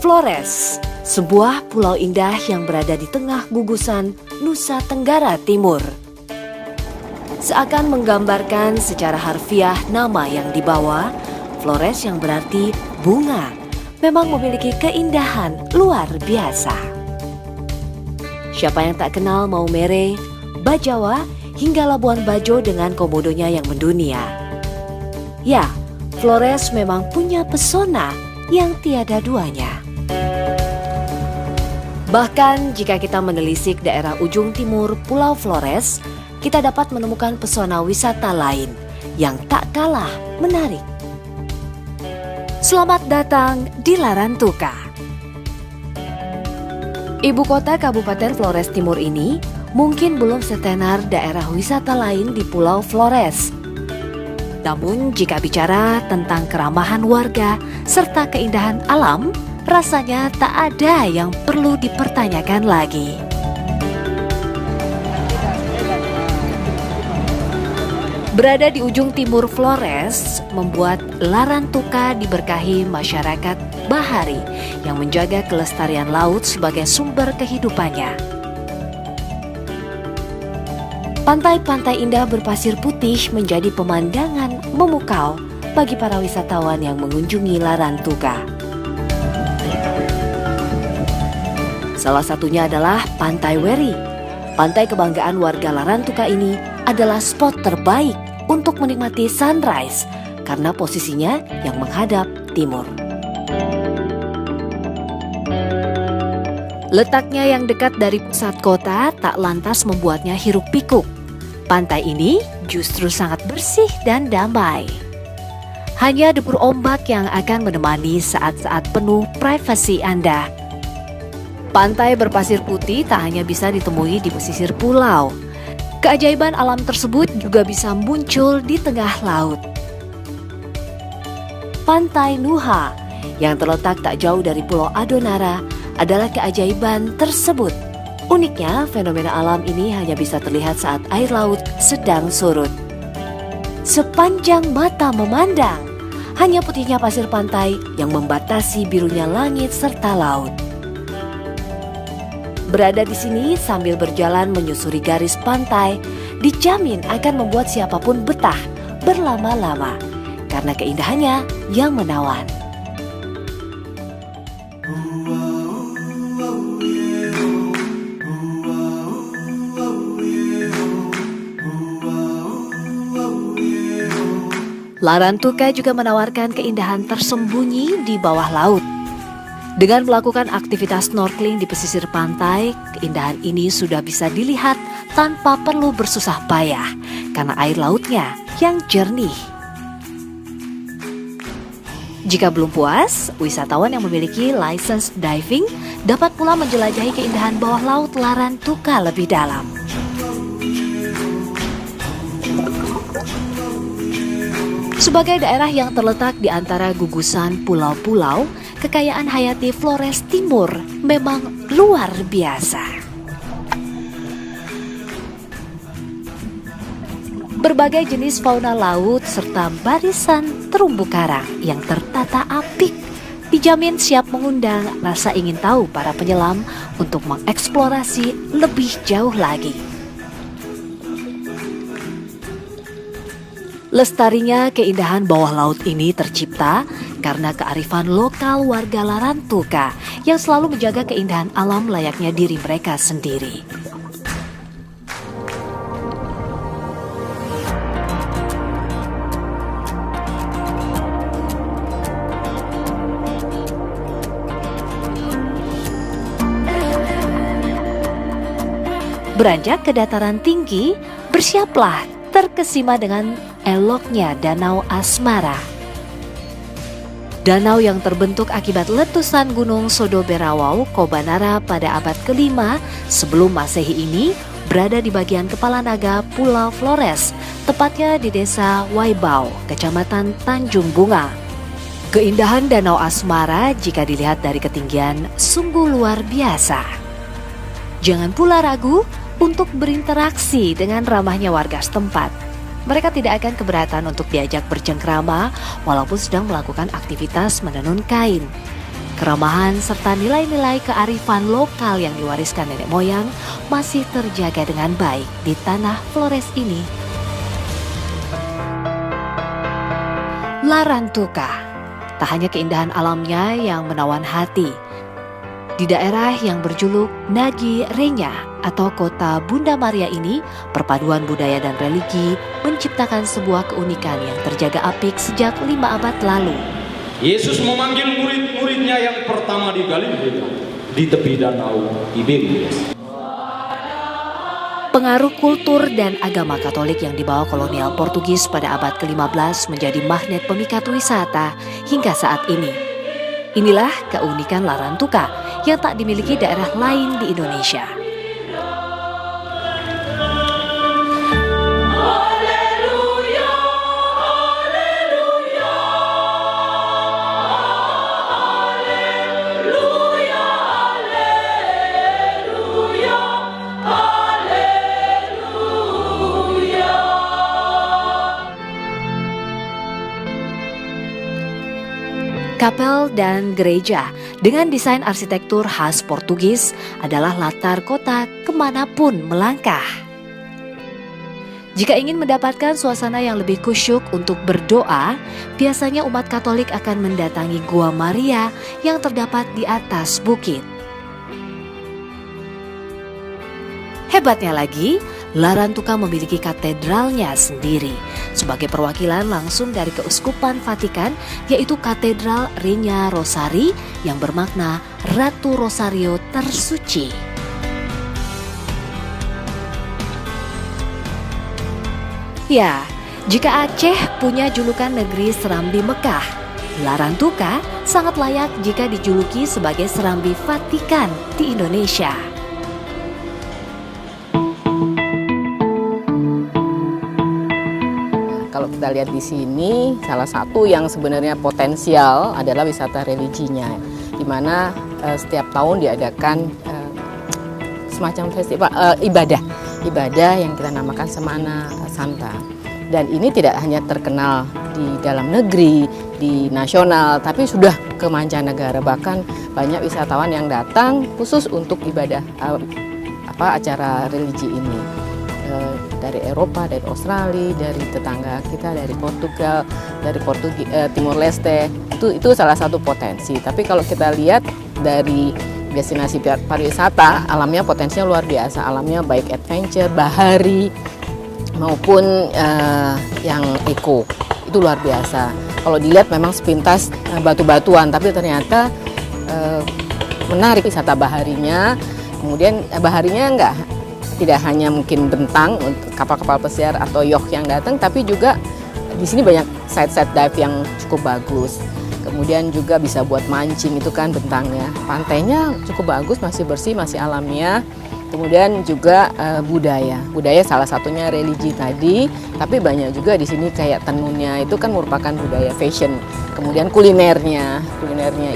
Flores, sebuah pulau indah yang berada di tengah gugusan Nusa Tenggara Timur. Seakan menggambarkan secara harfiah nama yang dibawa, Flores yang berarti bunga, memang memiliki keindahan luar biasa. Siapa yang tak kenal Maumere, Bajawa, hingga Labuan Bajo dengan komodonya yang mendunia. Ya, Flores memang punya pesona yang tiada duanya. Bahkan jika kita menelisik daerah ujung timur Pulau Flores, kita dapat menemukan pesona wisata lain yang tak kalah menarik. Selamat datang di Larantuka. Ibu kota Kabupaten Flores Timur ini mungkin belum setenar daerah wisata lain di Pulau Flores. Namun jika bicara tentang keramahan warga serta keindahan alam, rasanya tak ada yang perlu dipertanyakan lagi. Berada di ujung timur Flores membuat Larantuka diberkahi masyarakat bahari yang menjaga kelestarian laut sebagai sumber kehidupannya. Pantai-pantai indah berpasir putih menjadi pemandangan memukau bagi para wisatawan yang mengunjungi Larantuka. Salah satunya adalah Pantai Weri. Pantai kebanggaan warga Larantuka ini adalah spot terbaik untuk menikmati sunrise karena posisinya yang menghadap timur. Letaknya yang dekat dari pusat kota tak lantas membuatnya hiruk pikuk. Pantai ini justru sangat bersih dan damai. Hanya debur ombak yang akan menemani saat-saat penuh privasi Anda. Pantai berpasir putih tak hanya bisa ditemui di pesisir pulau. Keajaiban alam tersebut juga bisa muncul di tengah laut. Pantai Nuha yang terletak tak jauh dari Pulau Adonara adalah keajaiban tersebut. Uniknya, fenomena alam ini hanya bisa terlihat saat air laut sedang surut. Sepanjang mata memandang, hanya putihnya pasir pantai yang membatasi birunya langit serta laut. Berada di sini sambil berjalan menyusuri garis pantai dijamin akan membuat siapapun betah berlama-lama karena keindahannya yang menawan. Larantuka juga menawarkan keindahan tersembunyi di bawah laut. Dengan melakukan aktivitas snorkeling di pesisir pantai, keindahan ini sudah bisa dilihat tanpa perlu bersusah payah karena air lautnya yang jernih. Jika belum puas, wisatawan yang memiliki license diving dapat pula menjelajahi keindahan bawah laut Larantuka lebih dalam. Sebagai daerah yang terletak di antara gugusan pulau-pulau, kekayaan hayati Flores Timur memang luar biasa. Berbagai jenis fauna laut serta barisan terumbu karang yang tertata apik dijamin siap mengundang rasa ingin tahu para penyelam untuk mengeksplorasi lebih jauh lagi. Lestarinya keindahan bawah laut ini tercipta karena kearifan lokal warga Larantuka yang selalu menjaga keindahan alam layaknya diri mereka sendiri. Beranjak ke dataran tinggi, bersiaplah terkesima dengan eloknya Danau Asmara. Danau yang terbentuk akibat letusan gunung Sodoberawau, Kobanara pada abad ke-5 sebelum Masehi ini berada di bagian kepala naga Pulau Flores, tepatnya di desa Waibau, kecamatan Tanjung Bunga. Keindahan Danau Asmara jika dilihat dari ketinggian sungguh luar biasa. Jangan pula ragu untuk berinteraksi dengan ramahnya warga setempat. Mereka tidak akan keberatan untuk diajak bercengkrama walaupun sedang melakukan aktivitas menenun kain. Keramahan serta nilai-nilai kearifan lokal yang diwariskan nenek moyang masih terjaga dengan baik di tanah Flores ini. Larantuka, tak hanya keindahan alamnya yang menawan hati. Di daerah yang berjuluk Nagi Renya atau kota Bunda Maria ini, perpaduan budaya dan religi menciptakan sebuah keunikan yang terjaga apik sejak 5 abad lalu. Yesus memanggil murid-muridnya yang pertama di Galilea, di tepi danau Tiberias. Pengaruh kultur dan agama Katolik yang dibawa kolonial Portugis pada abad ke-15 menjadi magnet pemikat wisata hingga saat ini. Inilah keunikan Larantuka yang tak dimiliki daerah lain di Indonesia. Kapel dan gereja dengan desain arsitektur khas Portugis adalah latar kota kemanapun melangkah. Jika ingin mendapatkan suasana yang lebih kusyuk untuk berdoa, biasanya umat Katolik akan mendatangi Gua Maria yang terdapat di atas bukit. Hebatnya lagi, Larantuka memiliki katedralnya sendiri sebagai perwakilan langsung dari Keuskupan Vatikan, yaitu Katedral Regina Rosari yang bermakna Ratu Rosario tersuci. Ya, jika Aceh punya julukan negeri serambi Mekah, Larantuka sangat layak jika dijuluki sebagai serambi Vatikan di Indonesia. Kalau kita lihat di sini, salah satu yang sebenarnya potensial adalah wisata religinya, di mana setiap tahun diadakan semacam festival ibadah yang kita namakan Semana Santa. Dan ini tidak hanya terkenal di dalam negeri, di nasional, tapi sudah ke mancanegara. Bahkan banyak wisatawan yang datang khusus untuk ibadah acara religi ini. Dari Eropa, dari Australia, dari tetangga kita, dari Portugal, dari Timur Leste, itu salah satu potensi. Tapi kalau kita lihat dari destinasi pariwisata, alamnya potensinya luar biasa. Alamnya baik adventure, bahari, maupun yang eco, itu luar biasa. Kalau dilihat memang sepintas batu-batuan, tapi ternyata menarik wisata baharinya. Kemudian baharinya tidak hanya mungkin bentang untuk kapal-kapal pesiar atau yacht yang datang, tapi juga di sini banyak side dive yang cukup bagus. Kemudian juga bisa buat mancing, itu kan bentangnya. Pantainya cukup bagus, masih bersih, masih alamiah. Kemudian juga budaya salah satunya religi tadi, tapi banyak juga di sini kayak tenunnya, itu kan merupakan budaya fashion. Kemudian kulinernya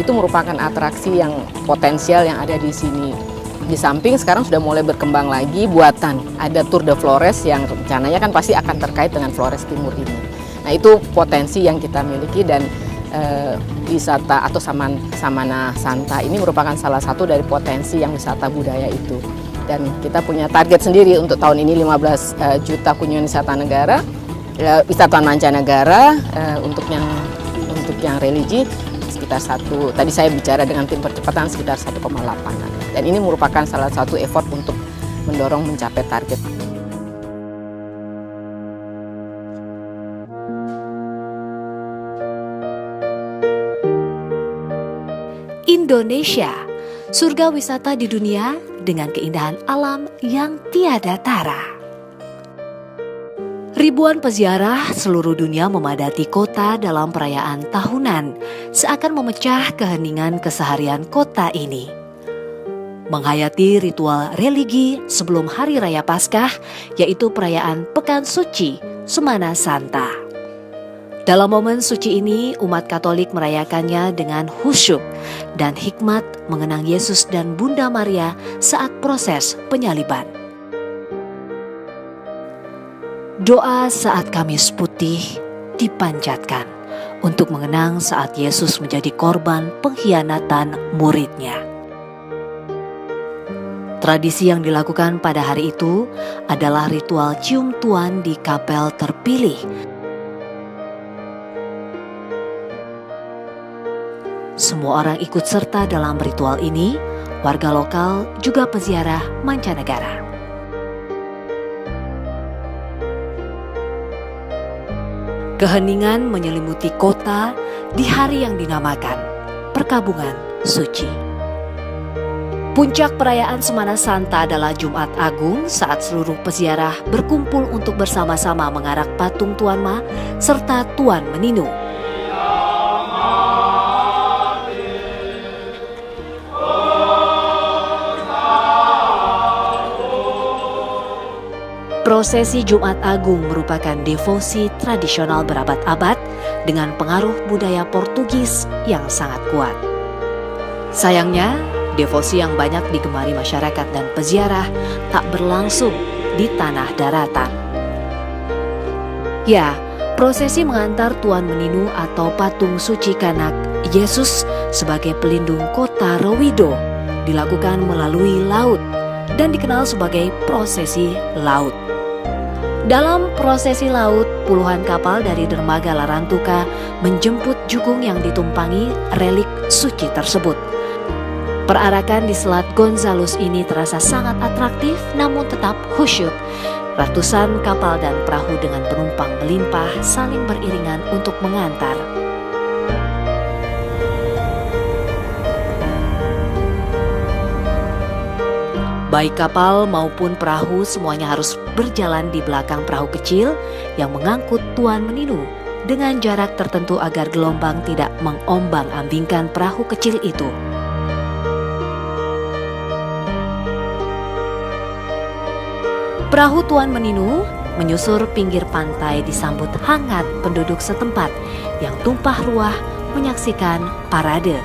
itu merupakan atraksi yang potensial yang ada di sini. Di samping sekarang sudah mulai berkembang lagi buatan. Ada Tour de Flores yang rencananya kan pasti akan terkait dengan Flores Timur ini. Nah, itu potensi yang kita miliki, dan wisata atau Samana Santa ini merupakan salah satu dari potensi yang wisata budaya itu. Dan kita punya target sendiri untuk tahun ini 15 juta kunjungan wisata mancanegara, untuk yang religi sekitar tadi saya bicara dengan tim percepatan sekitar 1,8. Dan ini merupakan salah satu effort untuk mendorong mencapai target. Indonesia, surga wisata di dunia dengan keindahan alam yang tiada tara. Ribuan peziarah seluruh dunia memadati kota dalam perayaan tahunan, seakan memecah keheningan keseharian kota ini. Menghayati ritual religi sebelum Hari Raya Paskah, yaitu perayaan Pekan Suci Semana Santa. Dalam momen suci ini, umat Katolik merayakannya dengan khusyuk dan hikmat mengenang Yesus dan Bunda Maria saat proses penyaliban. Doa saat Kamis Putih dipanjatkan untuk mengenang saat Yesus menjadi korban pengkhianatan muridnya. Tradisi yang dilakukan pada hari itu adalah ritual cium tuan di kapel terpilih. Semua orang ikut serta dalam ritual ini, warga lokal juga peziarah mancanegara. Keheningan menyelimuti kota di hari yang dinamakan Perkabungan Suci. Puncak perayaan Semana Santa adalah Jumat Agung saat seluruh peziarah berkumpul untuk bersama-sama mengarak patung Tuan Ma serta Tuan Meninu. Prosesi Jumat Agung merupakan devosi tradisional berabad-abad dengan pengaruh budaya Portugis yang sangat kuat. Sayangnya, devosi yang banyak digemari masyarakat dan peziarah tak berlangsung di tanah daratan. Ya, prosesi mengantar Tuan Meninu atau patung suci Kanak Yesus sebagai pelindung kota Rowido dilakukan melalui laut dan dikenal sebagai prosesi laut. Dalam prosesi laut, puluhan kapal dari dermaga Larantuka menjemput jukung yang ditumpangi relik suci tersebut. Perarakan di Selat Gonzalus ini terasa sangat atraktif namun tetap khusyuk. Ratusan kapal dan perahu dengan penumpang melimpah saling beriringan untuk mengantar. Baik kapal maupun perahu semuanya harus berjalan di belakang perahu kecil yang mengangkut Tuan Meninu dengan jarak tertentu agar gelombang tidak mengombang-ambingkan perahu kecil itu. Perahu Tuan Meninu menyusur pinggir pantai disambut hangat penduduk setempat yang tumpah ruah menyaksikan parade,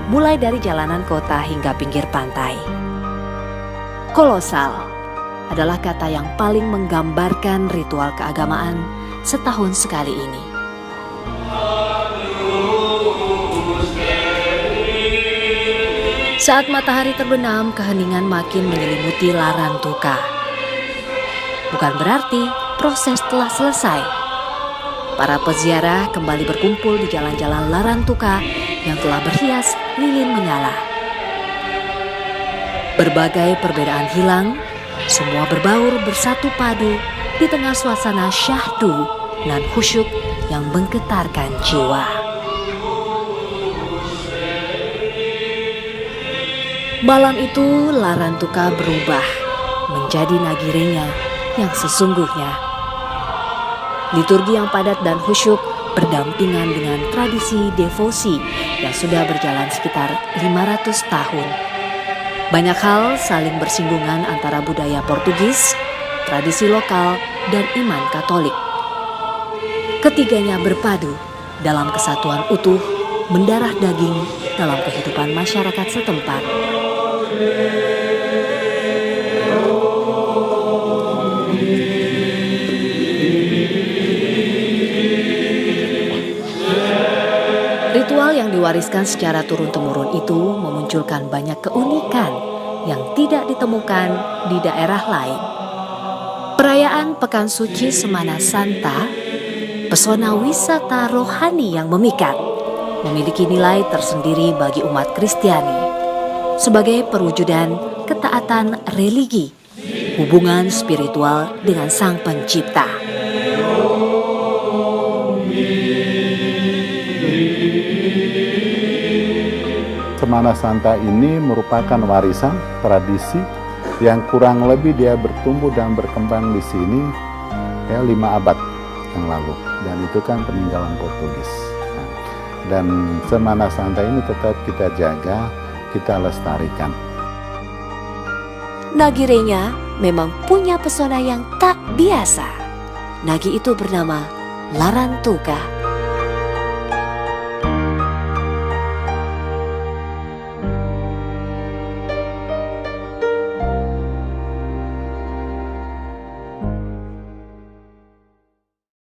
mulai dari jalanan kota hingga pinggir pantai. Kolosal adalah kata yang paling menggambarkan ritual keagamaan setahun sekali ini. Saat matahari terbenam, keheningan makin menyelimuti Larantuka. Bukan berarti proses telah selesai. Para peziarah kembali berkumpul di jalan-jalan Larantuka yang telah berhias lilin menyala. Berbagai perbedaan hilang, semua berbaur bersatu padu di tengah suasana syahdu dan khusyuk yang menggetarkan jiwa. Malam itu Larantuka berubah menjadi Nagirenya yang sesungguhnya. Liturgi yang padat dan khusyuk berdampingan dengan tradisi devosi yang sudah berjalan sekitar 500 tahun. Banyak hal saling bersinggungan antara budaya Portugis, tradisi lokal, dan iman Katolik. Ketiganya berpadu dalam kesatuan utuh, mendarah daging dalam kehidupan masyarakat setempat. Ritual yang diwariskan secara turun-temurun itu memunculkan banyak keunikan yang tidak ditemukan di daerah lain. Perayaan Pekan Suci Semana Santa, pesona wisata rohani yang memikat, memiliki nilai tersendiri bagi umat Kristiani sebagai perwujudan ketaatan religi, hubungan spiritual dengan Sang Pencipta. Semana Santa ini merupakan warisan tradisi yang kurang lebih dia bertumbuh dan berkembang di sini ya 5 abad yang lalu, dan itu kan peninggalan Portugis. Nah, dan Semana Santa ini tetap kita jaga, kita lestarikan. Nagirenya memang punya pesona yang tak biasa. Nagi itu bernama Larantuka.